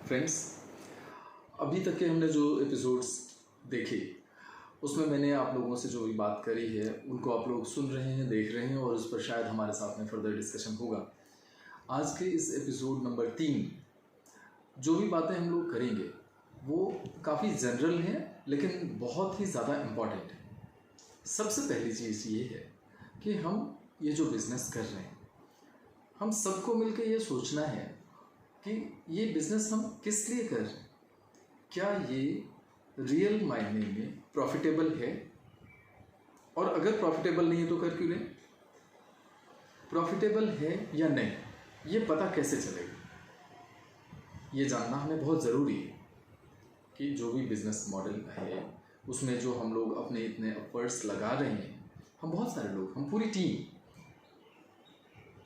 Friends, अभी तक के हमने जो एपिसोड्स देखे उसमें मैंने आप लोगों से जो भी बात करी है उनको आप लोग सुन रहे हैं, देख रहे हैं और उस पर शायद हमारे साथ में फर्दर डिस्कशन होगा। आज के इस एपिसोड नंबर 3 जो भी बातें हम लोग करेंगे वो काफ़ी जनरल हैं लेकिन बहुत ही ज़्यादा इम्पॉर्टेंट है। सबसे पहली चीज़ ये है कि हम ये जो बिज़नेस कर रहे हैं हम सबको मिलकर ये सोचना है कि ये बिज़नेस हम किस लिए कर रहे हैं। क्या ये रियल मायने में प्रॉफिटेबल है, और अगर प्रॉफिटेबल नहीं है तो कर क्यों रहे। प्रॉफिटेबल है या नहीं ये पता कैसे चलेगा, ये जानना हमें बहुत ज़रूरी है कि जो भी बिज़नेस मॉडल है उसमें जो हम लोग अपने इतने एफर्ट्स लगा रहे हैं, हम बहुत सारे लोग, हम पूरी टीम,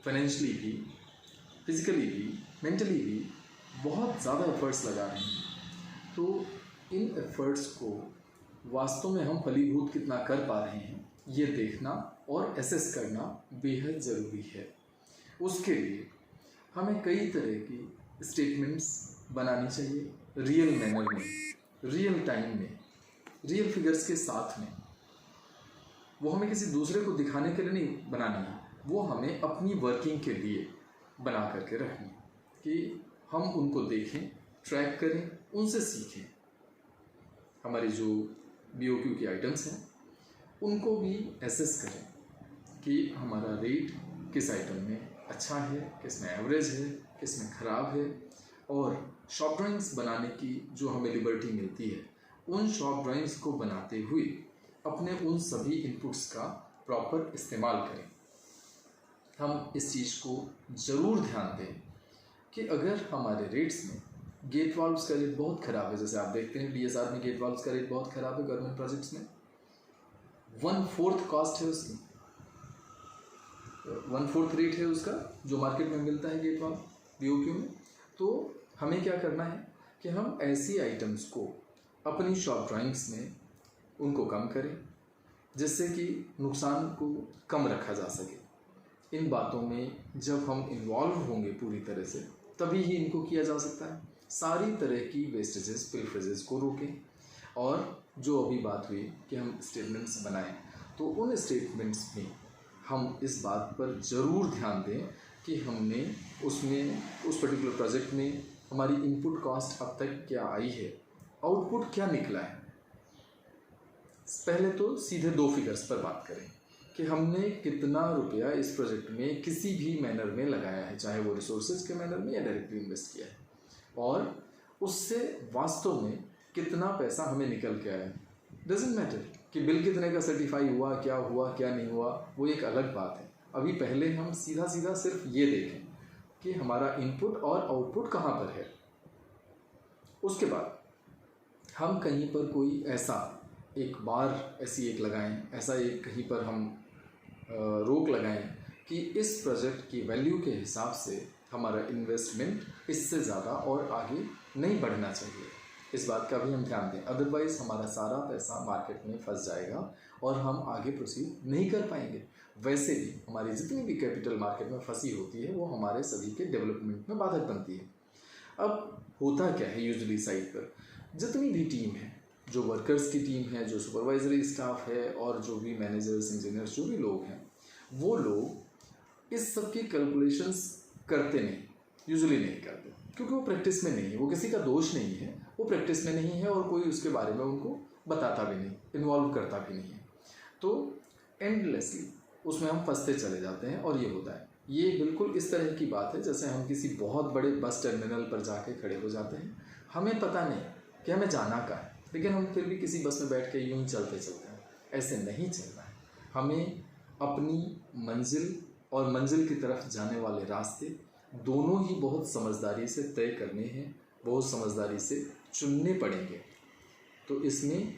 फाइनेंशियली भी, फिज़िकली भी, मेंटली भी बहुत ज़्यादा एफर्ट्स लगा रहे हैं। तो इन एफर्ट्स को वास्तव में हम फलीभूत कितना कर पा रहे हैं ये देखना और एसेस करना बेहद ज़रूरी है। उसके लिए हमें कई तरह की स्टेटमेंट्स बनानी चाहिए, रियल मैनर में, रियल टाइम में, रियल फिगर्स के साथ में। वो हमें किसी दूसरे को दिखाने के लिए नहीं बनानी है, वो हमें अपनी वर्किंग के लिए बना करके रखनी कि हम उनको देखें, ट्रैक करें, उनसे सीखें। हमारी जो BOQ के आइटम्स हैं उनको भी एसेस करें कि हमारा रेट किस आइटम में अच्छा है, किस में एवरेज है, किस में ख़राब है। और शॉप ड्राइंग्स बनाने की जो हमें लिबर्टी मिलती है उन शॉप ड्राइंग्स को बनाते हुए अपने उन सभी इनपुट्स का प्रॉपर इस्तेमाल करें। हम इस चीज़ को ज़रूर ध्यान दें कि अगर हमारे रेट्स में गेट वाल्व्स का रेट बहुत ख़राब है, जैसे आप देखते हैं DSR में गेट वाल्व्स का रेट बहुत ख़राब है, गवर्नमेंट प्रोजेक्ट्स में 1/4 कॉस्ट है उसकी, 1/4 रेट है उसका जो मार्केट में मिलता है गेट वाल्व BOQ में। तो हमें क्या करना है कि हम ऐसी आइटम्स को अपनी शॉप ड्राइंग्स में उनको कम करें जिससे कि नुकसान को कम रखा जा सके। इन बातों में जब हम इन्वॉल्व होंगे पूरी तरह से तभी ही इनको किया जा सकता है। सारी तरह की वेस्टेजेस, पिलफ्रेजेस को रोकें। और जो अभी बात हुई कि हम स्टेटमेंट्स बनाएं, तो उन स्टेटमेंट्स में हम इस बात पर ज़रूर ध्यान दें कि हमने उसमें उस पर्टिकुलर प्रोजेक्ट में हमारी इनपुट कॉस्ट अब तक क्या आई है, आउटपुट क्या निकला है। पहले तो सीधे 2 फिगर्स पर बात करें कि हमने कितना रुपया इस प्रोजेक्ट में किसी भी मैनर में लगाया है, चाहे वो रिसोर्सेज के मैनर में या डायरेक्टली इन्वेस्ट किया है, और उससे वास्तव में कितना पैसा हमें निकल के आया। डजेंट मैटर कि बिल कितने का सर्टिफाई हुआ क्या नहीं हुआ, वो एक अलग बात है। अभी पहले हम सीधा सिर्फ ये देखें कि हमारा इनपुट और आउटपुट कहाँ पर है। उसके बाद हम कहीं पर कोई ऐसा एक बार ऐसी एक लगाएं, ऐसा एक कहीं पर हम रोक लगाएं कि इस प्रोजेक्ट की वैल्यू के हिसाब से हमारा इन्वेस्टमेंट इससे ज़्यादा और आगे नहीं बढ़ना चाहिए। इस बात का भी हम ध्यान दें, अदरवाइज़ हमारा सारा पैसा मार्केट में फंस जाएगा और हम आगे प्रोसीड नहीं कर पाएंगे। वैसे भी हमारी जितनी भी कैपिटल मार्केट में फंसी होती है वो हमारे सभी के डेवलपमेंट में बाधक बनती है। अब होता क्या है, यूजुअली साइट पर जितनी भी टीम है, जो वर्कर्स की टीम है, जो सुपरवाइजरी स्टाफ है और जो भी मैनेजर्स, इंजीनियर्स, जो भी लोग हैं, वो लोग इस सब की कैलकुलेशंस करते नहीं, यूजुअली नहीं करते, क्योंकि वो प्रैक्टिस में नहीं है। वो किसी का दोष नहीं है, वो प्रैक्टिस में नहीं है और कोई उसके बारे में उनको बताता भी नहीं, इन्वॉल्व करता भी नहीं है। तो एंडलेसली उसमें हम फंसते चले जाते हैं और ये होता है। ये बिल्कुल इस तरह की बात है जैसे हम किसी बहुत बड़े बस टर्मिनल पर जाके खड़े हो जाते हैं, हमें पता नहीं कि हमें जाना कहाँ है, लेकिन हम फिर भी किसी बस में बैठ के यूं ही चलते हैं। ऐसे नहीं चलना है। हमें अपनी मंजिल और मंजिल की तरफ जाने वाले रास्ते दोनों ही बहुत समझदारी से तय करने हैं, बहुत समझदारी से चुनने पड़ेंगे। तो इसमें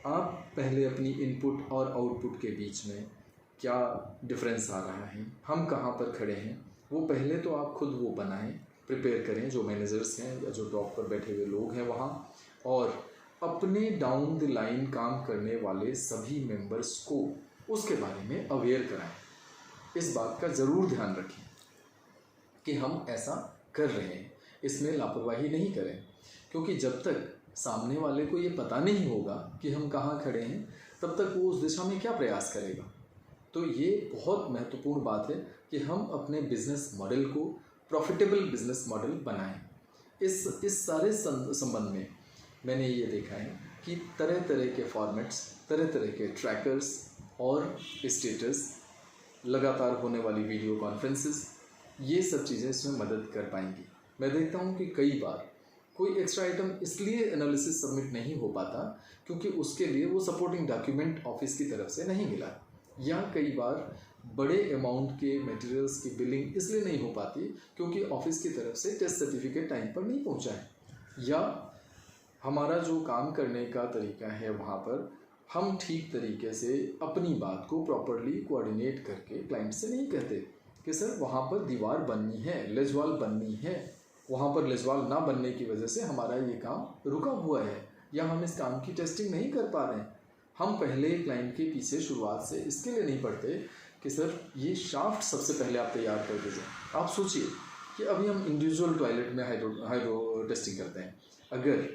आप पहले अपनी इनपुट और आउटपुट के बीच में क्या डिफरेंस आ रहा है, हम कहाँ पर खड़े हैं, वो पहले तो आप खुद वो बनाएं, प्रिपेयर करें, जो मैनेजर्स हैं या जो टॉप पर बैठे हुए लोग हैं वहाँ, और अपने डाउन द लाइन काम करने वाले सभी मेंबर्स को उसके बारे में अवेयर कराएं। इस बात का ज़रूर ध्यान रखें कि हम ऐसा कर रहे हैं। इसमें लापरवाही नहीं करें, क्योंकि जब तक सामने वाले को ये पता नहीं होगा कि हम कहाँ खड़े हैं, तब तक वो उस दिशा में क्या प्रयास करेगा। तो ये बहुत महत्वपूर्ण बात है कि हम अपने बिजनेस मॉडल को प्रॉफिटेबल बिजनेस मॉडल बनाएं। इस सारे संबंध में मैंने ये देखा है कि तरह तरह के फॉर्मेट्स, तरह तरह के ट्रैकर्स और स्टेटस, लगातार होने वाली वीडियो कॉन्फ्रेंसेस, ये सब चीज़ें इसमें मदद कर पाएंगी। मैं देखता हूँ कि कई बार कोई एक्स्ट्रा आइटम इसलिए एनालिसिस सबमिट नहीं हो पाता क्योंकि उसके लिए वो सपोर्टिंग डॉक्यूमेंट ऑफिस की तरफ से नहीं मिला, या कई बार बड़े अमाउंट के मटेरियल्स की बिलिंग इसलिए नहीं हो पाती क्योंकि ऑफिस की तरफ से टेस्ट सर्टिफिकेट टाइम पर नहीं पहुंचा है, या हमारा जो काम करने का तरीका है वहाँ पर हम ठीक तरीके से अपनी बात को प्रॉपरली कोऑर्डिनेट करके क्लाइंट से नहीं कहते कि सर वहाँ पर दीवार बननी है, लेजवाल बननी है, वहाँ पर लेजवाल ना बनने की वजह से हमारा ये काम रुका हुआ है, या हम इस काम की टेस्टिंग नहीं कर पा रहे हैं। हम पहले क्लाइंट के पीछे शुरुआत से इसके लिए नहीं पड़ते कि सर ये शाफ्ट सबसे पहले आप तैयार कर दीजिए। आप सोचिए कि अभी हम इंडिविजुअल टॉयलेट में हाइड्रो टेस्टिंग करते हैं, अगर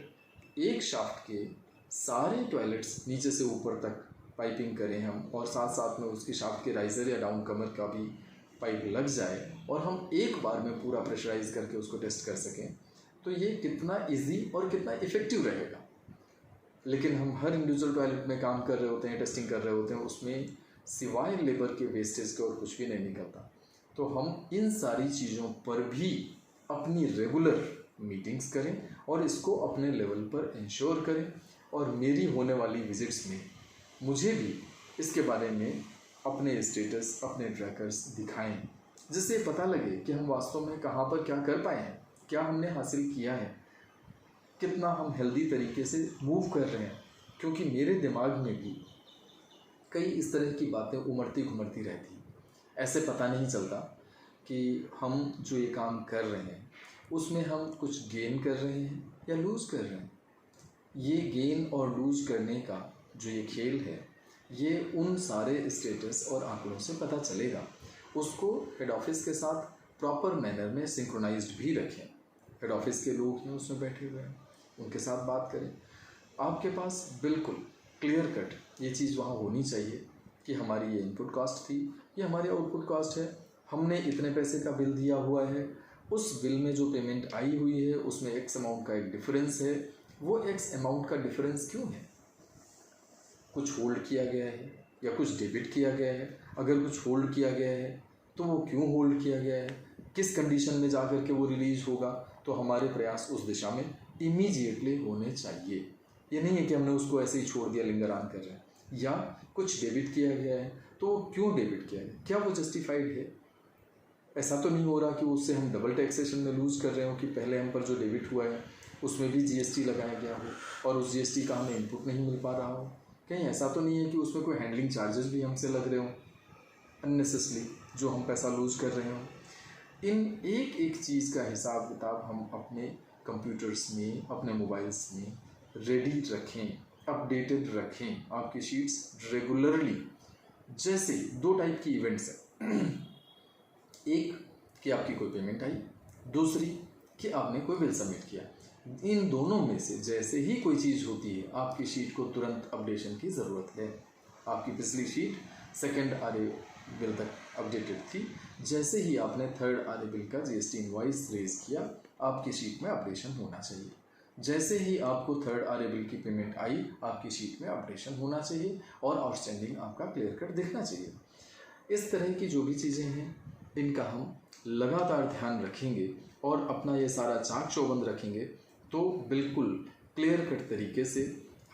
एक शाफ्ट के सारे टॉयलेट्स नीचे से ऊपर तक पाइपिंग करें हम, और साथ साथ में उसकी शाफ्ट के राइजर या डाउन कमर का भी पाइप लग जाए और हम एक बार में पूरा प्रेशराइज करके उसको टेस्ट कर सकें, तो ये कितना इजी और कितना इफ़ेक्टिव रहेगा। लेकिन हम हर इंडिविजुअल टॉयलेट में काम कर रहे होते हैं, टेस्टिंग कर रहे होते हैं, उसमें सिवाय लेबर के वेस्टेज के और कुछ भी नहीं निकलता। तो हम इन सारी चीज़ों पर भी अपनी रेगुलर मीटिंग्स करें और इसको अपने लेवल पर इंश्योर करें, और मेरी होने वाली विजिट्स में मुझे भी इसके बारे में अपने स्टेटस, अपने ट्रैकर्स दिखाएं, जिससे पता लगे कि हम वास्तव में कहाँ पर क्या कर पाए हैं, क्या हमने हासिल किया है, कितना हम हेल्दी तरीके से मूव कर रहे हैं। क्योंकि मेरे दिमाग में भी कई इस तरह की बातें उमड़ती घुमड़ती रहती, ऐसे पता नहीं चलता कि हम जो ये काम कर रहे हैं उसमें हम कुछ गेन कर रहे हैं या लूज़ कर रहे हैं। ये गेन और लूज़ करने का जो ये खेल है, ये उन सारे स्टेटस और आंकड़ों से पता चलेगा। उसको हेड ऑफिस के साथ प्रॉपर मैनर में सिंक्रोनाइज्ड भी रखें। हेड ऑफिस के लोग हैं उसमें बैठे हुए हैं, उनके साथ बात करें। आपके पास बिल्कुल क्लियर कट ये चीज़ वहाँ होनी चाहिए कि हमारी ये इनपुट कॉस्ट थी, ये हमारी आउटपुट कॉस्ट है, हमने इतने पैसे का बिल दिया हुआ है, उस बिल में जो पेमेंट आई हुई है उसमें एक्स अमाउंट का एक डिफरेंस है, वो एक्स अमाउंट का डिफरेंस क्यों है, कुछ होल्ड किया गया है या कुछ डेबिट किया गया है। अगर कुछ होल्ड किया गया है तो वो क्यों होल्ड किया गया है, किस कंडीशन में जा कर के वो रिलीज होगा। तो हमारे प्रयास उस दिशा में इमीडिएटली होने चाहिए। ये नहीं है कि हमने उसको ऐसे ही छोड़ दिया, लिंगरान कर रहे हैं। या कुछ डेबिट किया गया है तो क्यों डेबिट किया गया, क्या वो जस्टिफाइड है। ऐसा तो नहीं हो रहा कि उससे हम डबल टैक्सेशन में लूज़ कर रहे हो कि पहले हम पर जो डेबिट हुआ है उसमें भी जीएसटी लगाया गया हो और उस जीएसटी का हमें इनपुट नहीं मिल पा रहा हो। कहीं ऐसा तो नहीं है कि उसमें कोई हैंडलिंग चार्जेस भी हमसे लग रहे हो अननेसेसरी, जो हम पैसा लूज़ कर रहे हो। इन एक एक चीज़ का हिसाब किताब हम अपने कंप्यूटर्स में, अपने मोबाइल्स में रेडी रखें, अपडेटेड रखें। आपकी शीट्स रेगुलरली, जैसे दो टाइप की इवेंट्स हैं, एक कि आपकी कोई पेमेंट आई, दूसरी कि आपने कोई बिल सबमिट किया। इन दोनों में से जैसे ही कोई चीज़ होती है आपकी शीट को तुरंत अपडेशन की ज़रूरत है। आपकी पिछली शीट सेकंड आरए बिल तक अपडेटेड थी, जैसे ही आपने थर्ड आरए बिल का जीएसटी इनवॉइस रेज किया आपकी शीट में अपडेशन होना चाहिए। जैसे ही आपको थर्ड आरए बिल की पेमेंट आई आपकी शीट में अपडेशन होना चाहिए और आउटस्टैंडिंग आपका क्लियर कट दिखना चाहिए। इस तरह की जो भी चीज़ें हैं इनका हम लगातार ध्यान रखेंगे और अपना ये सारा चाक चौबंद रखेंगे तो बिल्कुल क्लियर कट तरीके से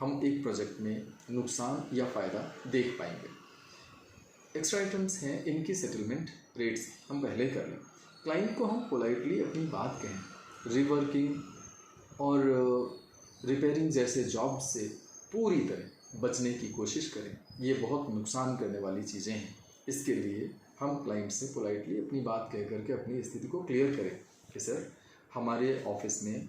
हम एक प्रोजेक्ट में नुकसान या फ़ायदा देख पाएंगे। एक्स्ट्रा आइटम्स हैं, इनकी सेटलमेंट रेट्स हम पहले कर लें। क्लाइंट को हम पोलाइटली अपनी बात कहें। रिवर्किंग और रिपेयरिंग जैसे जॉब से पूरी तरह बचने की कोशिश करें। ये बहुत नुकसान करने वाली चीज़ें हैं। इसके लिए हम क्लाइंट से पोलाइटली अपनी बात कह करके अपनी स्थिति को क्लियर करें कि सर हमारे ऑफिस में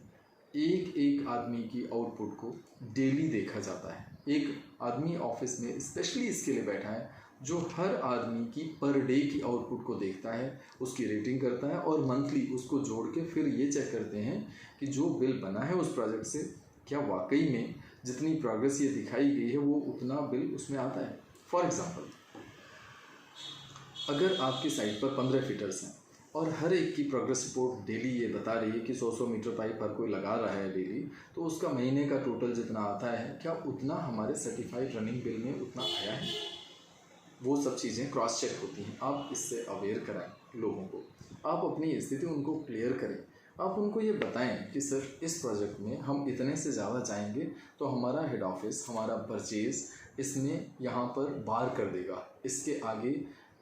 एक एक आदमी की आउटपुट को डेली देखा जाता है। एक आदमी ऑफिस में स्पेशली इसके लिए बैठा है जो हर आदमी की पर डे की आउटपुट को देखता है, उसकी रेटिंग करता है और मंथली उसको जोड़ के फिर ये चेक करते हैं कि जो बिल बना है उस प्रोजेक्ट से क्या वाकई में जितनी प्रोग्रेस ये दिखाई गई है वो उतना बिल उसमें आता है। फॉर एग्जांपल, अगर आपकी साइट पर 15 फिटर्स हैं और हर एक की प्रोग्रेस रिपोर्ट डेली ये बता रही है कि 100 मीटर पाइप हर कोई लगा रहा है डेली, तो उसका महीने का टोटल जितना आता है क्या उतना हमारे सर्टिफाइड रनिंग बिल में उतना आया है? वो सब चीज़ें क्रॉस चेक होती हैं। आप इससे अवेयर कराएं लोगों को, आप अपनी स्थिति उनको क्लियर करें, आप उनको ये बताएं कि सर इस प्रोजेक्ट में हम इतने से ज़्यादा जाएंगे तो हमारा हेड ऑफिस, हमारा परचेज इसमें यहाँ पर बार कर देगा, इसके आगे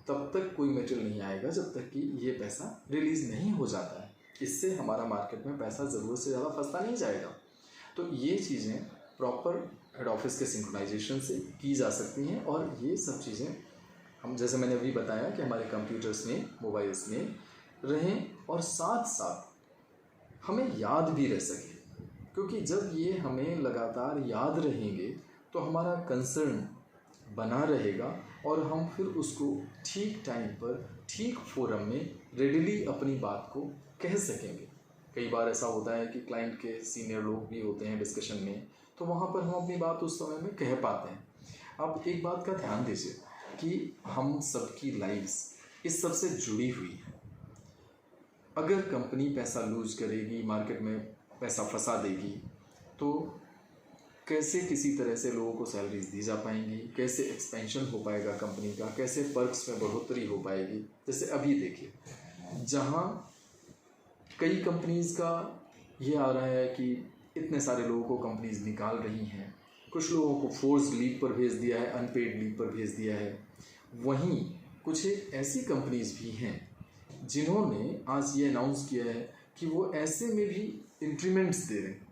तब तक कोई मटेरियल नहीं आएगा जब तक कि ये पैसा रिलीज़ नहीं हो जाता है। इससे हमारा मार्केट में पैसा ज़रूरत से ज़्यादा फंसता नहीं जाएगा। तो ये चीज़ें प्रॉपर हेड ऑफिस के सिंक्रोनाइजेशन से की जा सकती हैं और ये सब चीज़ें हम, जैसे मैंने अभी बताया कि हमारे कंप्यूटर्स में, मोबाइल्स में रहें और साथ साथ हमें याद भी रह सके, क्योंकि जब ये हमें लगातार याद रहेंगे तो हमारा कंसर्न बना रहेगा और हम फिर उसको ठीक टाइम पर ठीक फोरम में रेडिली अपनी बात को कह सकेंगे। कई बार ऐसा होता है कि क्लाइंट के सीनियर लोग भी होते हैं डिस्कशन में, तो वहाँ पर हम अपनी बात उस समय में कह पाते हैं। अब एक बात का ध्यान दीजिए कि हम सबकी लाइफ्स इस सब से जुड़ी हुई है। अगर कंपनी पैसा लूज करेगी, मार्केट में पैसा फंसा देगी, तो कैसे किसी तरह से लोगों को सैलरीज दी जा पाएंगी, कैसे एक्सपेंशन हो पाएगा कंपनी का, कैसे पर्क्स में बढ़ोतरी हो पाएगी। जैसे अभी देखिए, जहाँ कई कंपनीज़ का ये आ रहा है कि इतने सारे लोगों को कंपनीज निकाल रही हैं, कुछ लोगों को फोर्स लीव पर भेज दिया है, अनपेड लीव पर भेज दिया है। वहीं कुछ ऐसी कंपनीज भी हैं जिन्होंने आज ये अनाउंस किया है कि वो ऐसे में भी इंक्रीमेंट्स दे रहे हैं।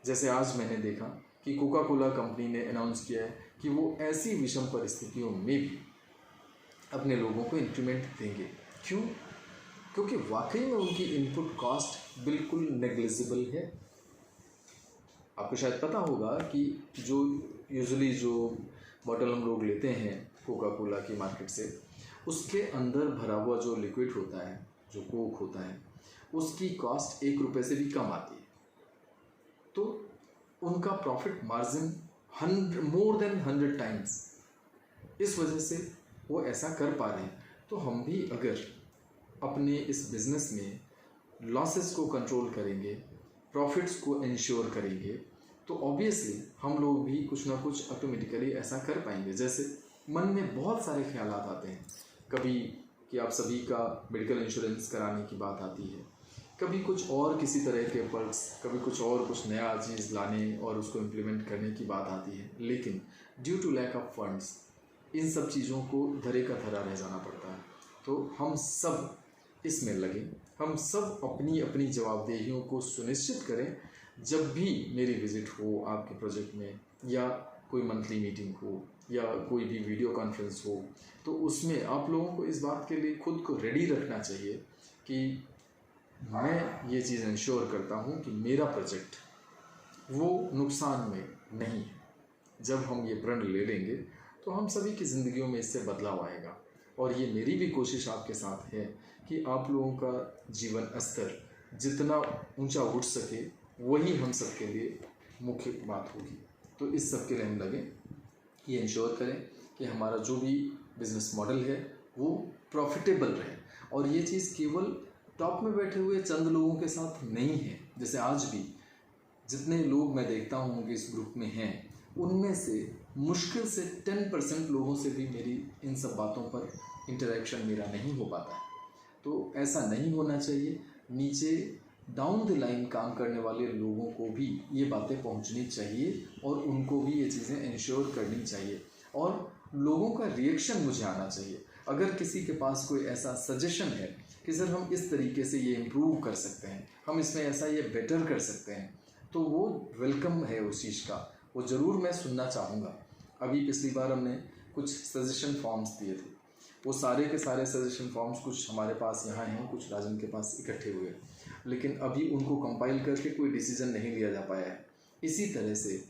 जैसे आज मैंने देखा कि कोका कोला कंपनी ने अनाउंस किया है कि वो ऐसी विषम परिस्थितियों में भी अपने लोगों को इंक्रीमेंट देंगे। क्यों? क्योंकि वाकई में उनकी इनपुट कॉस्ट बिल्कुल नेग्लिजिबल है। आपको शायद पता होगा कि जो यूजुअली जो बॉटल हम लोग लेते हैं कोका कोला की मार्केट से, उसके अंदर भरा हुआ जो लिक्विड होता है, जो कोक होता है, उसकी कॉस्ट 1 रुपये से भी कम आती है। तो उनका profit margin more than 100 times, इस वजह से वो ऐसा कर पा रहे हैं। तो हम भी अगर अपने इस बिज़नेस में लॉसेस को कंट्रोल करेंगे, प्रॉफिट्स को इंश्योर करेंगे, तो ऑब्वियसली हम लोग भी कुछ ना कुछ ऑटोमेटिकली ऐसा कर पाएंगे। जैसे मन में बहुत सारे ख्यालात आते हैं, कभी कि आप सभी का मेडिकल इंश्योरेंस कराने की बात आती है, कभी कुछ और किसी तरह के पर्क्स, कभी कुछ और कुछ नया चीज़ लाने और उसको इम्प्लीमेंट करने की बात आती है। लेकिन due to lack of funds इन सब चीज़ों को धरे का धरा रह जाना पड़ता है। तो हम सब इसमें लगे, हम सब अपनी अपनी जवाबदेहियों को सुनिश्चित करें। जब भी मेरी विज़िट हो आपके प्रोजेक्ट में, या कोई मंथली मीटिंग हो, या कोई भी वीडियो कॉन्फ्रेंस हो, तो उसमें आप लोगों को इस बात के लिए खुद को रेडी रखना चाहिए कि मैं ये चीज़ इंश्योर करता हूँ कि मेरा प्रोजेक्ट वो नुकसान में नहीं है। जब हम ये प्रण ले लेंगे तो हम सभी की ज़िंदगियों में इससे बदलाव आएगा। और ये मेरी भी कोशिश आपके साथ है कि आप लोगों का जीवन स्तर जितना ऊंचा उठ सके, वही हम सब के लिए मुख्य बात होगी। तो इस सब के लिए हम लगे, ये इंश्योर करें कि हमारा जो भी बिज़नेस मॉडल है वो प्रॉफिटेबल रहे। और ये चीज़ केवल टॉप में बैठे हुए चंद लोगों के साथ नहीं है। जैसे आज भी जितने लोग मैं देखता हूँ कि इस ग्रुप में हैं, उनमें से मुश्किल से 10% लोगों से भी मेरी इन सब बातों पर इंटरेक्शन मेरा नहीं हो पाता है। तो ऐसा नहीं होना चाहिए। नीचे डाउन द लाइन काम करने वाले लोगों को भी ये बातें पहुंचनी चाहिए और उनको भी ये चीज़ें इंश्योर करनी चाहिए और लोगों का रिएक्शन मुझे आना चाहिए। अगर किसी के पास कोई ऐसा सजेशन है कि सर हम इस तरीके से ये इम्प्रूव कर सकते हैं, हम इसमें ऐसा ये बेटर कर सकते हैं, तो वो वेलकम है उस चीज़ का, वो ज़रूर मैं सुनना चाहूँगा। अभी पिछली बार हमने कुछ सजेशन फॉर्म्स दिए थे, वो सारे के सारे सजेशन फॉर्म्स कुछ हमारे पास यहाँ हैं, कुछ राजन के पास इकट्ठे हुए, लेकिन अभी उनको कंपाइल करके कोई डिसीजन नहीं लिया जा पाया है। इसी तरह से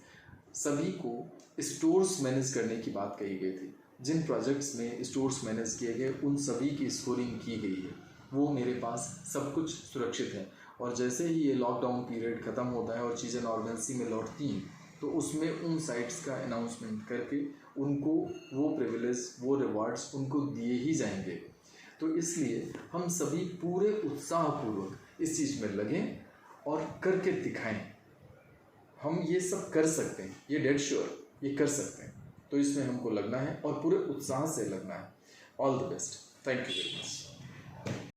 सभी को स्टोर्स मैनेज करने की बात कही गई थी, जिन प्रोजेक्ट्स में स्टोर्स मैनेज किए गए उन सभी की स्कोरिंग की गई है, वो मेरे पास सब कुछ सुरक्षित है। और जैसे ही ये लॉकडाउन पीरियड ख़त्म होता है और चीज़ें नॉर्मलसी में लौटती हैं, तो उसमें उन साइट्स का अनाउंसमेंट करके उनको वो प्रिविलेज, वो रिवार्ड्स उनको दिए ही जाएंगे। तो इसलिए हम सभी पूरे उत्साहपूर्वक इस चीज़ में लगें और करके दिखाएं। हम ये सब कर सकते हैं, ये डेड श्योर, ये कर सकते हैं। तो इसमें हमको लगना है और पूरे उत्साह से लगना है। All the best. Thank you very much.